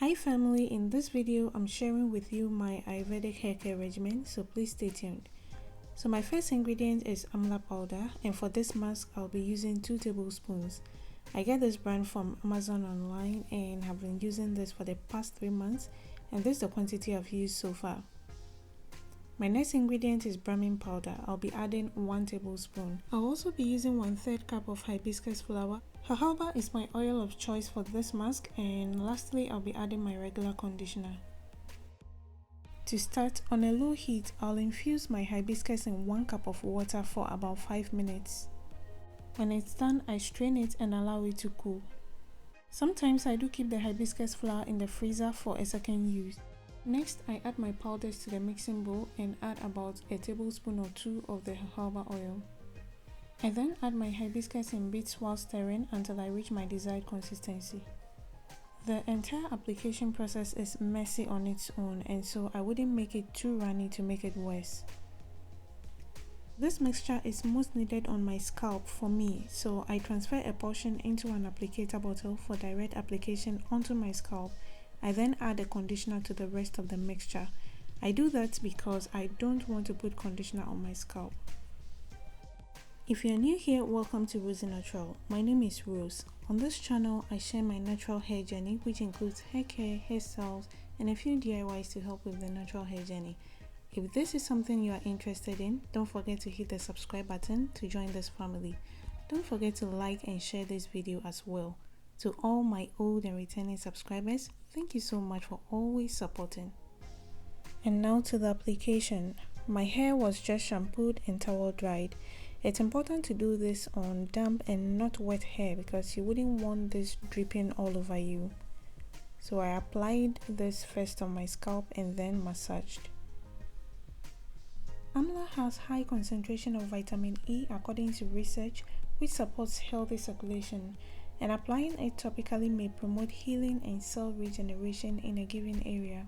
Hi family, in this video I'm sharing with you my Ayurvedic hair care regimen, so please stay tuned. So my first ingredient is Amla powder, and for this mask I'll be using 2 tablespoons. I get this brand from Amazon online and have been using this for the past 3 months, and this is the quantity I've used so far. My next ingredient is Brahmi powder. I'll be adding 1 tablespoon. I'll also be using 1/3 cup of hibiscus flower. Jojoba is my oil of choice for this mask, and lastly I'll be adding my regular conditioner. To start, on a low heat, I'll infuse my hibiscus in 1 cup of water for about 5 minutes. When it's done, I strain it and allow it to cool. Sometimes I do keep the hibiscus flower in the freezer for a second use. Next, I add my powders to the mixing bowl and add about a tablespoon or 2 of the jojoba oil. I then add my hibiscus in bits while stirring until I reach my desired consistency. The entire application process is messy on its own, and so I wouldn't make it too runny to make it worse. This mixture is most needed on my scalp for me, so I transfer a portion into an applicator bottle for direct application onto my scalp. I then add a conditioner to the rest of the mixture. I do that because I don't want to put conditioner on my scalp. If you're new here, welcome to Rosy Natural. My name is Rose. On this channel, I share my natural hair journey, which includes hair care, hairstyles, and a few DIYs to help with the natural hair journey. If this is something you are interested in, don't forget to hit the subscribe button to join this family. Don't forget to like and share this video as well. To all my old and returning subscribers, thank you so much for always supporting. And now to the application. My hair was just shampooed and towel dried. It's important to do this on damp and not wet hair because you wouldn't want this dripping all over you. So I applied this first on my scalp and then massaged. Amla has high concentration of vitamin E according to research, which supports healthy circulation, and applying it topically may promote healing and cell regeneration in a given area.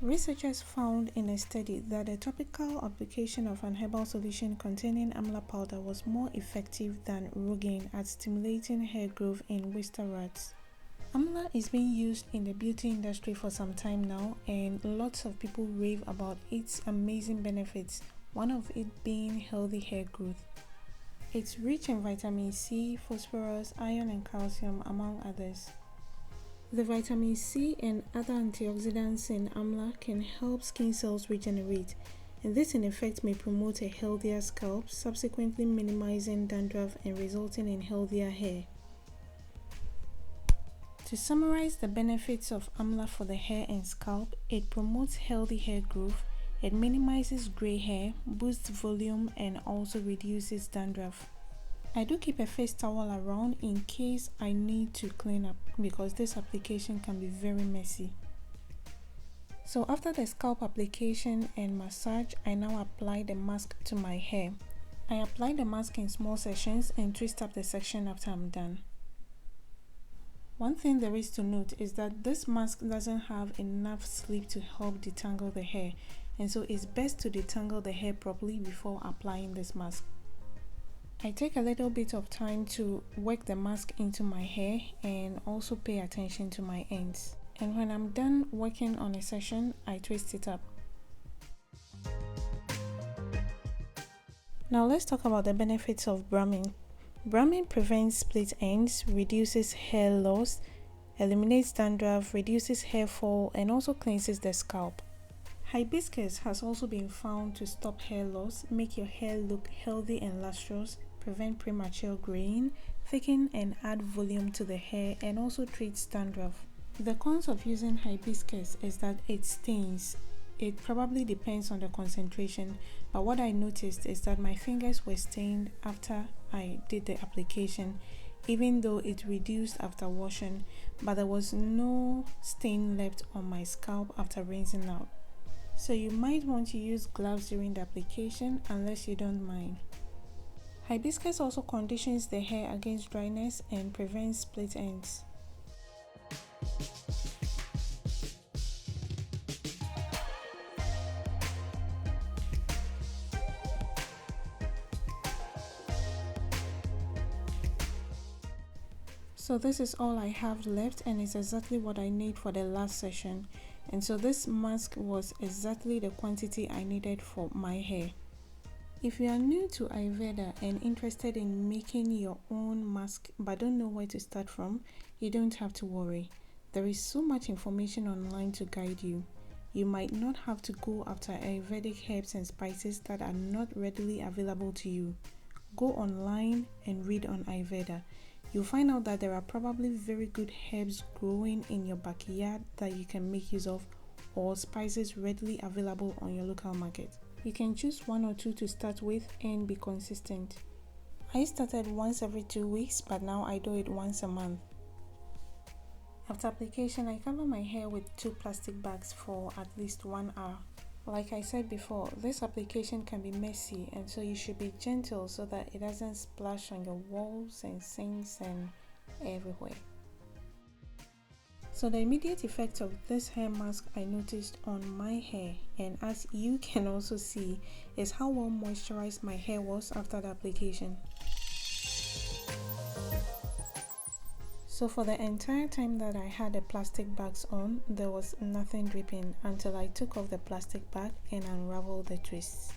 Researchers found in a study that a topical application of an herbal solution containing amla powder was more effective than Rogaine at stimulating hair growth in oyster rats. Amla is being used in the beauty industry for some time now, and lots of people rave about its amazing benefits, one of it being healthy hair growth. It's rich in vitamin C, phosphorus, iron and calcium, among others. The vitamin C and other antioxidants in amla can help skin cells regenerate, and this in effect may promote a healthier scalp, subsequently minimizing dandruff and resulting in healthier hair. To summarize the benefits of amla for the hair and scalp, it promotes healthy hair growth, it minimizes gray hair, boosts volume, and also reduces dandruff. I do keep a face towel around in case I need to clean up because this application can be very messy. So after the scalp application and massage, I now apply the mask to my hair. I apply the mask in small sections and twist up the section after I'm done. One thing there is to note is that this mask doesn't have enough sleep to help detangle the hair, and so it's best to detangle the hair properly before applying this mask. I take a little bit of time to work the mask into my hair and also pay attention to my ends. And when I'm done working on a section, I twist it up. Now let's talk about the benefits of Brahmi. Brahmi prevents split ends, reduces hair loss, eliminates dandruff, reduces hair fall, and also cleanses the scalp. Hibiscus has also been found to stop hair loss, make your hair look healthy and lustrous, prevent premature graying, thicken and add volume to the hair, and also treats dandruff. The cons of using hibiscus is that it stains. It probably depends on the concentration, but what I noticed is that my fingers were stained after I did the application, even though it reduced after washing, but there was no stain left on my scalp after rinsing out. So you might want to use gloves during the application unless you don't mind. Hibiscus also conditions the hair against dryness and prevents split ends. So this is all I have left, and it's exactly what I need for the last session. And so this mask was exactly the quantity I needed for my hair. If you are new to Ayurveda and interested in making your own mask but don't know where to start from, you don't have to worry. There is so much information online to guide you. You might not have to go after Ayurvedic herbs and spices that are not readily available to you. Go online and read on Ayurveda. You'll find out that there are probably very good herbs growing in your backyard that you can make use of, or spices readily available on your local market. You can choose one or two to start with and be consistent. I started once every 2 weeks, but now I do it once a month. After application, I cover my hair with 2 plastic bags for at least 1 hour. Like I said before, this application can be messy, and so you should be gentle so that it doesn't splash on your walls and sinks and everywhere. So the immediate effect of this hair mask I noticed on my hair, and as you can also see, is how well moisturized my hair was after the application. So for the entire time that I had the plastic bags on, there was nothing dripping until I took off the plastic bag and unraveled the twists.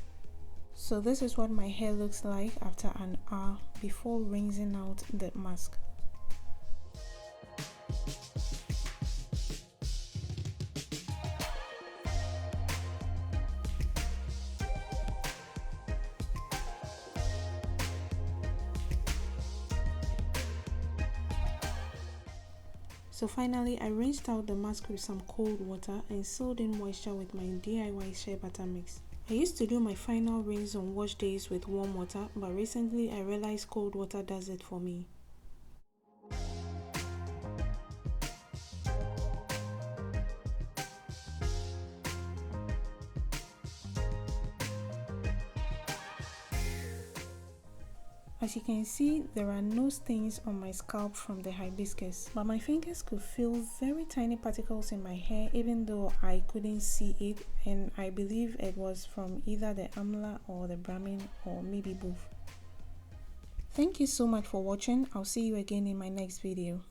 So this is what my hair looks like after an hour before rinsing out the mask. So finally, I rinsed out the mask with some cold water and sealed in moisture with my DIY shea butter mix. I used to do my final rinse on wash days with warm water, but recently I realized cold water does it for me. As you can see, there are no stains on my scalp from the hibiscus, but my fingers could feel very tiny particles in my hair even though I couldn't see it, and I believe it was from either the Amla or the Brahmi, or maybe both. Thank you so much for watching. I'll see you again in my next video.